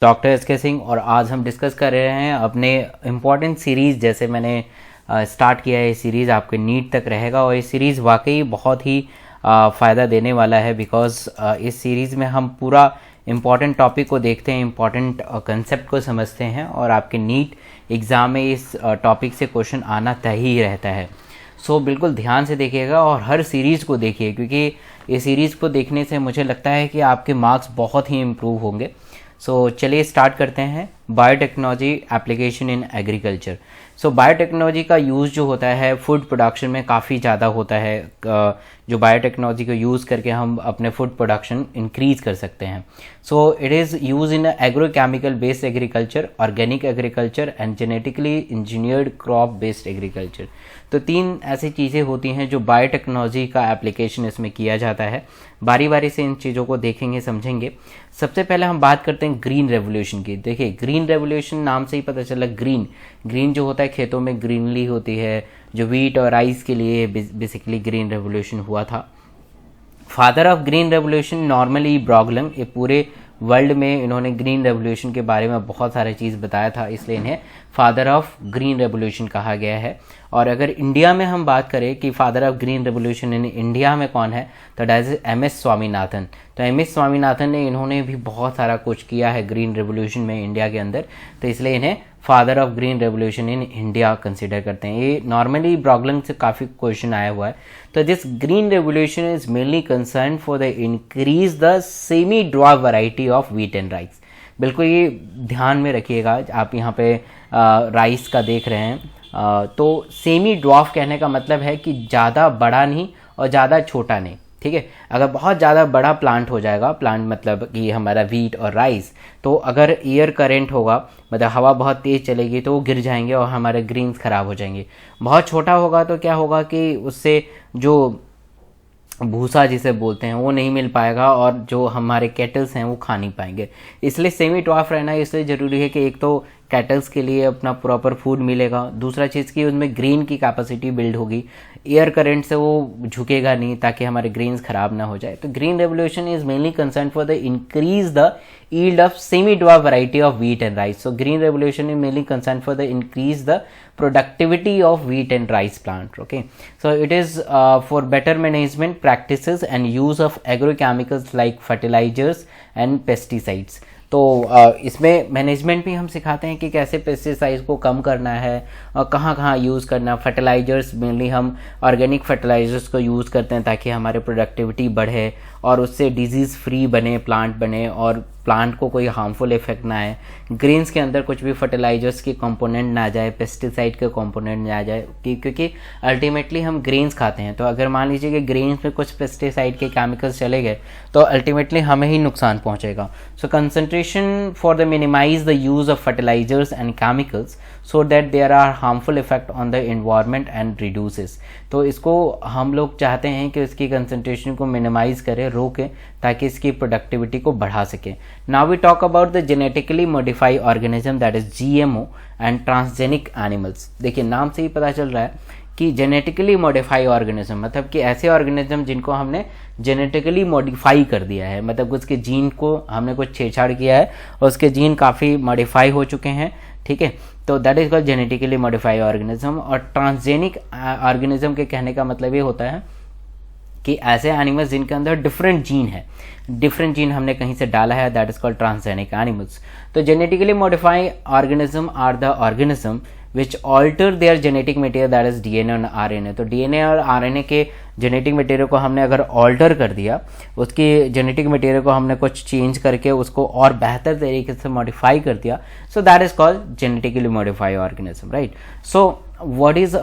Doctor S के सिंह और आज हम डिस्कस कर रहे हैं अपने इम्पॉर्टेंट सीरीज़। जैसे मैंने स्टार्ट किया है, ये सीरीज़ आपके नीट तक रहेगा और ये सीरीज़ वाकई बहुत ही फ़ायदा देने वाला है। बिकॉज इस सीरीज़ में हम पूरा इम्पॉर्टेंट टॉपिक को देखते हैं, इम्पॉर्टेंट कंसेप्ट को समझते हैं और आपके नीट एग्ज़ाम में इस टॉपिक से क्वेश्चन आना तय ही रहता है। सो बिल्कुल ध्यान से देखिएगा और हर सीरीज़ को देखिए, क्योंकि ये सीरीज़ को देखने से मुझे लगता है कि आपके मार्क्स बहुत ही इम्प्रूव होंगे। सो चलिए स्टार्ट करते हैं। Biotechnology application in agriculture. So biotechnology का यूज़ जो होता है फूड प्रोडक्शन में काफ़ी ज़्यादा होता है। जो बायोटेक्नोलॉजी को यूज़ करके हम अपने फूड प्रोडक्शन इंक्रीज़ कर सकते हैं। So it is use in agrochemical based agriculture, organic agriculture and genetically engineered crop based agriculture. तो तीन ऐसी चीज़ें होती हैं जो बायोटेक्नोलॉजी का एप्लीकेशन इसमें किया जाता है। बारी बारी से इन चीज़ों को देखेंगे, समझेंगे। सबसे पहले हम बात करते हैं ग्रीन रेवोल्यूशन की। देखिए, ग्रीन रेवोल्यूशन नाम से ही पता चला, ग्रीन जो होता है खेतों में ग्रीनरी होती है, जो वीट और राइस के लिए बेसिकली ग्रीन रेवोल्यूशन हुआ था। Father of green revolution Norman Borlaug. ये पूरे वर्ल्ड में इन्होंने ग्रीन रेवोल्यूशन के बारे में बहुत सारे चीज़ बताया था, इसलिए इन्हें फादर ऑफ ग्रीन रेवोल्यूशन कहा गया है। और अगर इंडिया में हम बात करें कि father of green revolution in India में कौन है, तो दैट इज एम.एस. स्वामीनाथन। तो एम.एस. स्वामीनाथन ने इन्होंने भी बहुत सारा कुछ किया है ग्रीन रेवोल्यूशन में इंडिया के अंदर, तो इसलिए इन्हें father of green revolution in India consider करते हैं। ये नॉर्मली ब्रॉगलंग से काफ़ी क्वेश्चन आया हुआ है। तो this green revolution is mainly concern for the increase the semi dwarf variety of wheat and rice. बिल्कुल ये ध्यान में रखिएगा। आप यहाँ पे राइस का देख रहे हैं, तो सेमी ड्वार्फ कहने का मतलब है कि ज़्यादा बड़ा नहीं और ज़्यादा छोटा नहीं। ठीक है, अगर बहुत ज़्यादा बड़ा प्लांट हो जाएगा, प्लांट मतलब कि हमारा वीट और राइस, तो अगर एयर करेंट होगा, मतलब हवा बहुत तेज़ चलेगी, तो वो गिर जाएंगे और हमारे ग्रीन्स ख़राब हो जाएंगे। बहुत छोटा होगा तो क्या होगा कि उससे जो भूसा जिसे बोलते हैं वो नहीं मिल पाएगा और जो हमारे कैटल्स हैं वो खा नहीं पाएंगे। इसलिए सेमी ड्वार्फ रहना इसलिए ज़रूरी है कि एक तो कैटल्स के लिए अपना प्रॉपर फूड मिलेगा, दूसरा चीज़ कि उसमें ग्रीन की कैपेसिटी बिल्ड होगी, एयर करंट से वो झुकेगा नहीं ताकि हमारे ग्रेन्स खराब ना हो जाए। तो green revolution is mainly concern for the increase the yield of semi-dwarf variety of wheat and rice. So green revolution is mainly concerned for the increase the productivity of wheat and rice plant. Okay, so it is for better management practices and use of agrochemicals like fertilizers and pesticides. तो इसमें management भी हम सिखाते हैं कि कैसे pesticides को कम करना है और कहाँ कहाँ यूज़ करना। फर्टिलाइजर्स मेनली हम ऑर्गेनिक फर्टिलाइजर्स को यूज़ करते हैं ताकि हमारे प्रोडक्टिविटी बढ़े और उससे डिजीज़ फ्री बने, प्लांट बने और प्लांट को कोई हार्मफुल इफेक्ट ना आए। ग्रेन्स के अंदर कुछ भी फर्टिलाइजर्स की कंपोनेंट ना जाए, पेस्टिसाइड के कंपोनेंट ना जाए, क्योंकि अल्टीमेटली हम ग्रेन्स खाते हैं। तो अगर मान लीजिए कि ग्रेन्स में कुछ पेस्टिसाइड के केमिकल्स चले गए तो अल्टीमेटली हमें ही नुकसान पहुंचेगा। So concentration for the minimize the use of fertilizers and chemicals so that there are harmful effect on the environment and reduces. तो इसको हम लोग चाहते हैं कि इसकी कंसंट्रेशन को मिनिमाइज करें, रोकें, ताकि इसकी प्रोडक्टिविटी को बढ़ा सकें। Now we talk about the genetically modified organism that is GMO and transgenic animals. देखिए, नाम से ही पता चल रहा है कि जेनेटिकली मॉडिफाई ऑर्गेनिज्म मतलब कि ऐसे ऑर्गेनिज्म जिनको हमने जेनेटिकली मॉडिफाई कर दिया है, मतलब उसके जीन को हमने कुछ छेड़छाड़ किया है और उसके जीन काफ़ी मॉडिफाई हो चुके हैं। ठीक है, तो that is called genetically modified organism. और ट्रांसजेनिक ऑर्गेनिज्म के कहने का मतलब ये होता है कि ऐसे एनिमल्स जिनके अंदर डिफरेंट जीन है, डिफरेंट जीन हमने कहीं से डाला है, that is called transgenic animals. तो genetically modified organism are the organism which alter their genetic material that is DNA और RNA। तो DNA और RNA के जेनेटिक मटेरियल को हमने अगर ऑल्टर कर दिया, उसकी जेनेटिक मटेरियल को हमने कुछ चेंज करके उसको और बेहतर तरीके से मॉडिफाई कर दिया, so that is called genetically modified organism, right. So what is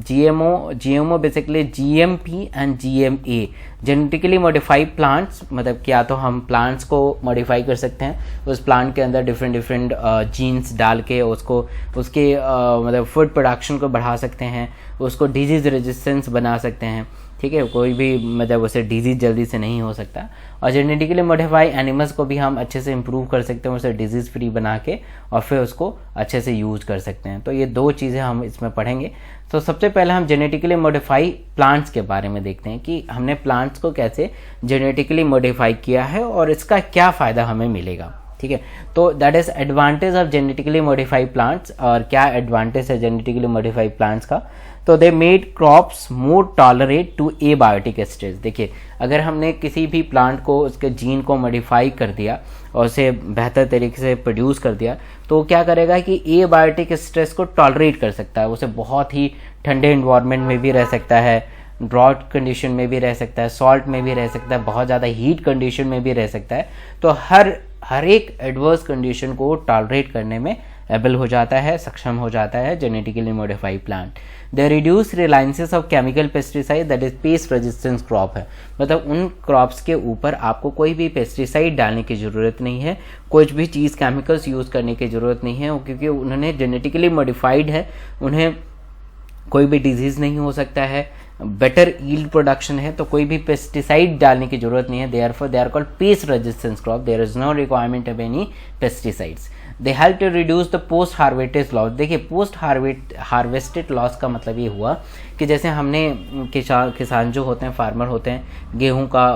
GMO basically GMP and GMA genetically modified plants, मतलब क्या तो हम प्लांट्स को मॉडिफाई कर सकते हैं, उस प्लांट के अंदर डिफरेंट जीन्स डाल के उसको उसके मतलब फूड प्रोडक्शन को बढ़ा सकते हैं, उसको डिजीज़ रेजिस्टेंस बना सकते हैं। ठीक है, कोई भी मतलब उसे डिजीज़ जल्दी से नहीं हो सकता। और जेनेटिकली मॉडिफाइड एनिमल्स को भी हम अच्छे से इम्प्रूव कर सकते हैं, उसे डिजीज़ फ्री बना के और फिर उसको अच्छे से यूज़ कर सकते हैं। तो ये दो चीज़ें हम इसमें पढ़ेंगे। तो सबसे पहले हम जेनेटिकली मॉडिफाई प्लांट्स के बारे में देखते हैं कि हमने प्लांट्स को कैसे जेनेटिकली मॉडिफाई किया है और इसका क्या फ़ायदा हमें मिलेगा। ठीक है। तो that is advantage of genetically modified plants. और क्या एडवांटेज है जेनेटिकली मॉडिफाइड प्लांट्स का? तो they made crops more tolerate to abiotic stress. देखिए, अगर हमने किसी भी प्लांट को उसके जीन को मॉडिफाई कर दिया और उसे बेहतर तरीके से प्रोड्यूस कर दिया, तो क्या करेगा कि एबायोटिक स्ट्रेस को टॉलरेट कर सकता है। उसे बहुत ही ठंडे इन्वायरमेंट में भी रह सकता है, ड्रॉट कंडीशन में भी रह सकता है, सॉल्ट में भी रह सकता है, बहुत ज़्यादा हीट कंडीशन में भी रह सकता है। तो हर एक एडवर्स कंडीशन को टॉलरेट करने में एबल हो जाता है, सक्षम हो जाता है genetically modified plant. The reduce reliances of chemical pesticide, that is pest resistance crop है, मतलब उन क्रॉप्स के ऊपर आपको कोई भी पेस्टिसाइड डालने की ज़रूरत नहीं है, कुछ भी चीज़ केमिकल्स यूज़ करने की ज़रूरत नहीं है, क्योंकि उन्होंने जेनेटिकली मॉडिफाइड है, उन्हें कोई भी डिजीज़ नहीं हो सकता है, बेटर यील्ड प्रोडक्शन है, तो कोई भी पेस्टिसाइड डालने की जरूरत नहीं है। Therefore they are called pest resistance crop, there is no requirement of any pesticides. They help to reduce the post harvested loss. देखिए, पोस्ट हार्वेस्टेड लॉस का मतलब ये हुआ कि जैसे हमने किसान जो होते हैं, फार्मर होते हैं, गेहूं का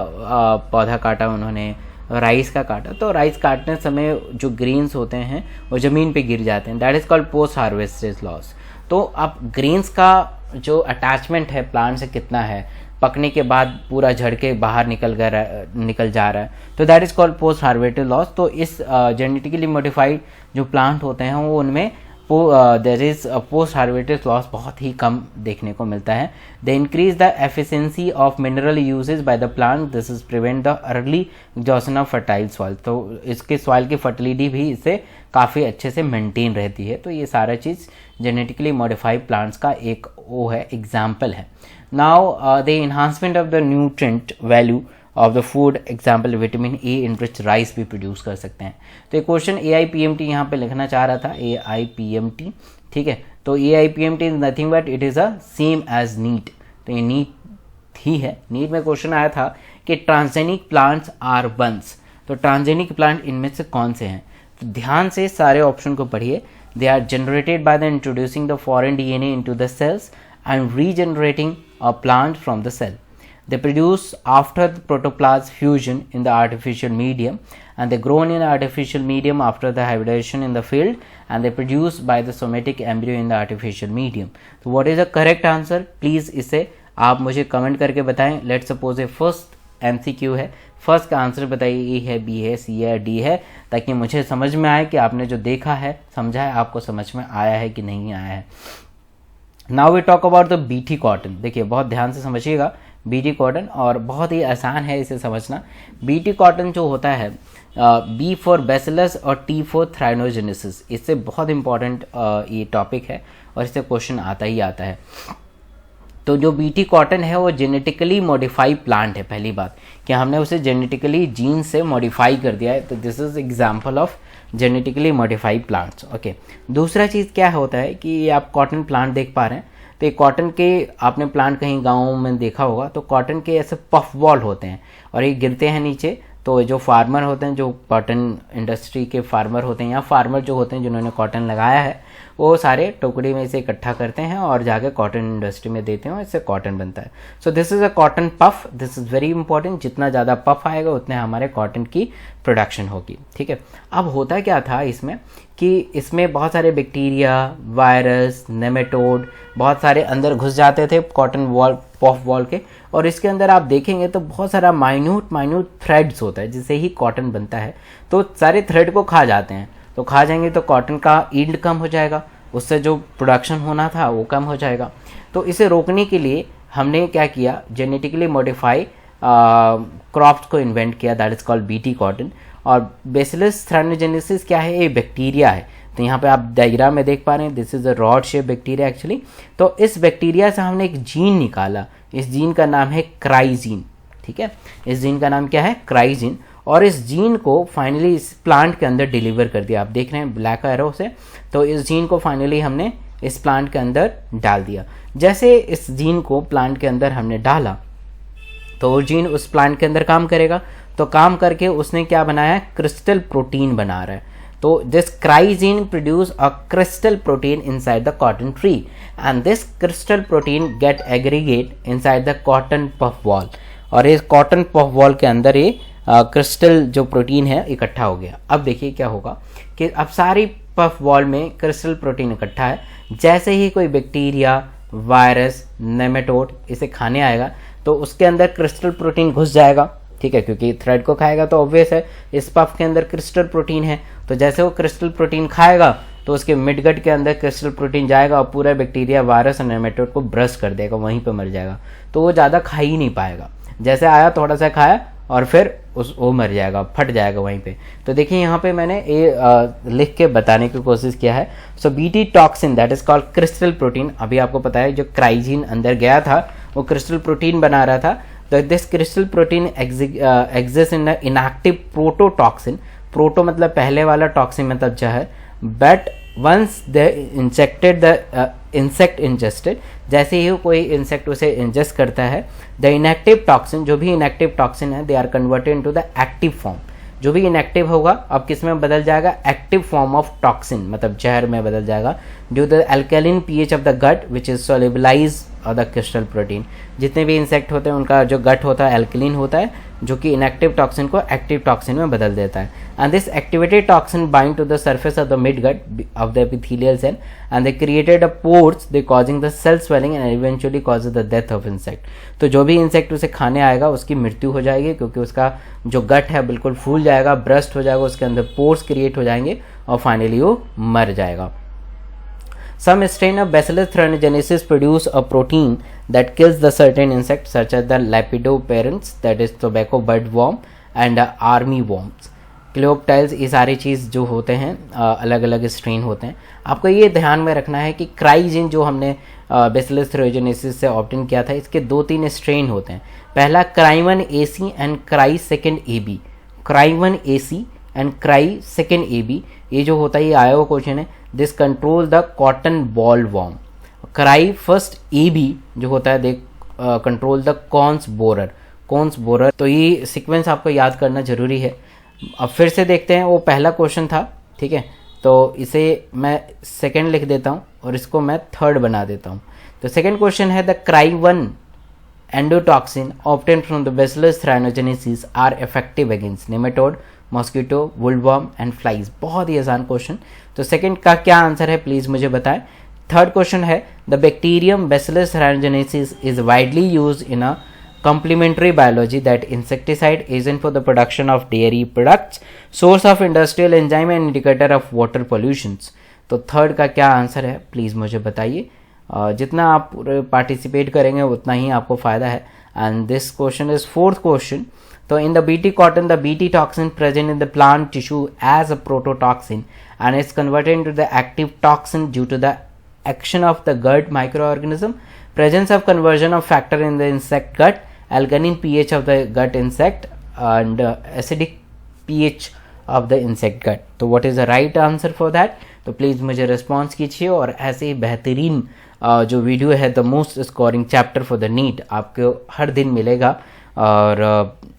पौधा काटा उन्होंने, राइस का काटा, तो राइस काटने समय जो ग्रेन्स होते हैं वो ज़मीन पे गिर जाते हैं, that is called post harvested loss. तो अब ग्रेन्स का जो अटैचमेंट है प्लांट से कितना है, पकने के बाद पूरा झड़ के बाहर निकल जा रहा है, तो that is called post harvested loss. तो इस जेनेटिकली मॉडिफाइड जो प्लांट होते हैं वो उनमें there is post harvested loss बहुत ही कम देखने को मिलता है। They increase the efficiency of mineral usages by the plant, this is prevent the early exhaustion of fertile soil. तो इसके सॉइल की फर्टिलिटी भी इससे काफ़ी अच्छे से मेंटेन रहती है। तो ये सारा चीज़ जेनेटिकली मॉडिफाइड प्लांट्स का एक वो है, एग्जाम्पल है। Now the enhancement of the nutrient value of the food, example vitamin A in rich rice भी प्रोड्यूस कर सकते हैं। तो एक क्वेश्चन AIPMT यहाँ पे लिखना चाह रहा था, AIPMT, ठीक है। तो AIPMT is nothing but it is a same as NEET, तो ये नीट ही है। नीट में क्वेश्चन आया था कि ट्रांसजेनिक प्लांट्स आर वंस, तो ट्रांसजेनिक प्लांट इनमें से कौन से हैं? तो ध्यान से सारे ऑप्शन को पढ़िए। They are generated by the introducing the foreign DNA into the cells and regenerating a plant from the cell. They produce after the protoplasm fusion in the artificial medium, and they grown in artificial medium after the hybridization in the field, and they produced by the somatic embryo in the artificial medium. So what is the correct answer? Please इसे आप मुझे comment करके बताएं। Let's suppose a first MCQ है, first का answer बताइए, A है, B है, C है, D है, ताकि मुझे समझ में आए कि आपने जो देखा है, समझा है, आपको समझ में आया है कि नहीं आया है। Now we talk about the BT cotton. देखिए, बहुत ध्यान से समझिएगा BT कॉटन, और बहुत ही आसान है इसे समझना। BT कॉटन जो होता है, B फॉर बैसिलस और T फॉर थ्राइनोजेनेसिस, इससे बहुत इंपॉर्टेंट ये टॉपिक है और इससे क्वेश्चन आता ही आता है। तो जो BT कॉटन है वो जेनेटिकली मॉडिफाइड प्लांट है। पहली बात कि हमने उसे जेनेटिकली जीन से मॉडिफाई कर दिया है, तो this is example of genetically modified plants. Okay, दूसरा चीज़ क्या होता है कि आप कॉटन प्लांट देख पा रहे हैं, तो ये कॉटन के आपने प्लांट कहीं गाँव में देखा होगा, तो कॉटन के ऐसे पफ बॉल होते हैं और ये गिरते हैं नीचे। तो जो फार्मर होते हैं, जो कॉटन इंडस्ट्री के फार्मर होते हैं या फार्मर जो होते हैं जिन्होंने कॉटन लगाया है, वो सारे टुकड़ी में इसे इकट्ठा करते हैं और जाके कॉटन इंडस्ट्री में देते हैं और इससे कॉटन बनता है। So this is a cotton puff, this is very important. जितना ज़्यादा पफ आएगा उतने हमारे कॉटन की प्रोडक्शन होगी, ठीक है। अब होता क्या था इसमें कि इसमें बहुत सारे बैक्टीरिया, वायरस, नेमेटोड बहुत सारे अंदर घुस जाते थे कॉटन वॉल, पफ वॉल के, और इसके अंदर आप देखेंगे तो बहुत सारा माइन्यूट थ्रेड्स होता है जिससे ही कॉटन बनता है। तो सारे थ्रेड को खा जाते हैं, तो खा जाएंगे तो कॉटन का यील्ड कम हो जाएगा, उससे जो प्रोडक्शन होना था वो कम हो जाएगा। तो इसे रोकने के लिए हमने क्या किया, जेनेटिकली मॉडिफाई क्रॉप्स को इन्वेंट किया, that is called BT cotton. और बेसिलस थ्राइनोजेनेसिस क्या है? ये बैक्टीरिया है। तो यहाँ पे आप डायग्राम में देख पा रहे हैं, this is a rod shape bacteria actually. तो इस बैक्टीरिया से हमने एक जीन निकाला, इस जीन का नाम है क्राइजीन, ठीक है। इस जीन का नाम क्या है? क्राइजीन। और इस जीन को फाइनली इस प्लांट के अंदर डिलीवर कर दिया। आप देख रहे हैं ब्लैक एरो से, तो इस जीन को फाइनली हमने इस प्लांट के अंदर डाल दिया। जैसे इस जीन को प्लांट के अंदर हमने डाला तो वो जीन उस प्लांट के अंदर काम करेगा। तो काम करके उसने क्या बनाया? क्रिस्टल प्रोटीन बना रहा है। तो this cry gene produce a crystal protein inside the cotton tree, and this crystal protein get aggregate inside the cotton puff wall. और इस कॉटन पफ वॉल के अंदर ये क्रिस्टल जो प्रोटीन है इकट्ठा हो गया। अब देखिए क्या होगा कि अब सारी पफ बॉल में क्रिस्टल प्रोटीन इकट्ठा है। जैसे ही कोई बैक्टीरिया, वायरस, नेमेटोड इसे खाने आएगा तो उसके अंदर क्रिस्टल प्रोटीन घुस जाएगा, ठीक है, क्योंकि थ्रेड को खाएगा तो ऑब्वियस है इस पफ के अंदर क्रिस्टल प्रोटीन है। तो जैसे वो क्रिस्टल प्रोटीन खाएगा तो उसके मिडगट के अंदर क्रिस्टल प्रोटीन जाएगा और पूरा बैक्टीरिया, वायरस और नेमेटोड को ब्रश कर देगा, वहीं पे मर जाएगा। तो वो ज़्यादा खा ही नहीं पाएगा, जैसे आया थोड़ा सा खाया और फिर वो मर जाएगा, फट जाएगा वहीं पे। तो देखिए यहाँ पे मैंने ये लिख के बताने की कोशिश किया है। So BT toxin that is called crystal protein. अभी आपको पता है जो क्राइजीन अंदर गया था वो क्रिस्टल प्रोटीन बना रहा था। तो this crystal protein exist in inactive prototoxin. Proto मतलब पहले वाला, टॉक्सिन मतलब जहर। But once the injected the insect ingested, जैसे ही कोई इंसेक्ट उसे इंजेस्ट करता है, द इनएक्टिव टॉक्सिन, जो भी इनएक्टिव टॉक्सिन है, they are converted into the active form. जो भी इनएक्टिव होगा अब किस में बदल जाएगा, एक्टिव फॉर्म ऑफ टॉक्सिन, मतलब जहर में बदल जाएगा, due the alkaline pH of the gut which is solubilize the crystal protein. जितने भी इंसेक्ट होते हैं उनका जो गट होता है अल्कलिन होता है, जो कि इनएक्टिव टॉक्सिन को एक्टिव टॉक्सिन में बदल देता है। And this activated toxin bind to the surface of the mid gut of the epithelial cell and they created a pores, they causing the cell swelling and eventually causes the death of insect. तो जो भी insect उसे खाने आएगा उसकी मृत्यु हो जाएगी, क्योंकि उसका जो गट है बिल्कुल फूल जाएगा, ब्रस्ट हो जाएगा, उसके अंदर पोर्स क्रिएट हो जाएंगे और फाइनली वो मर जाएगा। Some strain of Bacillus thuringiensis produce a protein that kills the certain insects such as the Lepidoparents, that is tobacco budworm and army worms. क्लियोप्टाइल्स, ये सारी चीज़ जो होते हैं अलग अलग स्ट्रेन होते हैं। आपको ये ध्यान में रखना है कि क्राइजिन जो हमने बेसिलस थ्रोजेनेसिस से ऑब्टेन किया था, इसके 2-3 स्ट्रेन होते हैं। पहला cry 1 AC and cry 2 AB। Cry 1 AC and cry 2 AB, ये जो होता है ये आया हुआ क्वेश्चन है। This control the cotton ball warm. Cry 1 AB जो होता है देख कंट्रोल द कॉन्स बोरर। तो ये सीक्वेंस आपको याद करना जरूरी है। अब फिर से देखते हैं, वो पहला क्वेश्चन था, ठीक है, तो इसे मैं सेकंड लिख देता हूँ और इसको मैं थर्ड बना देता हूँ। तो सेकंड क्वेश्चन है the cry 1 endotoxin obtained from the bacillus thuringiensis are effective against nematode, mosquito, bollworm and flies. बहुत ही आसान क्वेश्चन। तो सेकंड का क्या आंसर है प्लीज मुझे बताएं। थर्ड क्वेश्चन है the bacterium bacillus thuringiensis is widely used in a complementary biology that insecticide agent for the production of dairy products, source of industrial enzyme and indicator of water pollutions। तो third का क्या answer है please मुझे बताइए। जितना आप participate करेंगे उतना ही आपको फ़ायदा है। And this question is fourth question. तो in the BT cotton the BT toxin present in the plant tissue as a prototoxin and is converted into the active toxin due to the action of the gut microorganism, presence of conversion of factor in the insect gut, alkaline pH of the gut insect and acidic pH of the insect gut। तो what is the right answer for that? तो please मुझे response कीजिए और ऐसे ही बेहतरीन जो video है the most scoring chapter for the NEET आपको हर दिन मिलेगा। और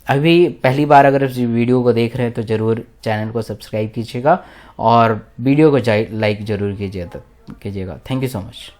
अभी पहली बार अगर इस वीडियो को देख रहे हैं तो ज़रूर चैनल को सब्सक्राइब कीजिएगा और वीडियो को लाइक ज़रूर कीजिएगा। Thank you so much.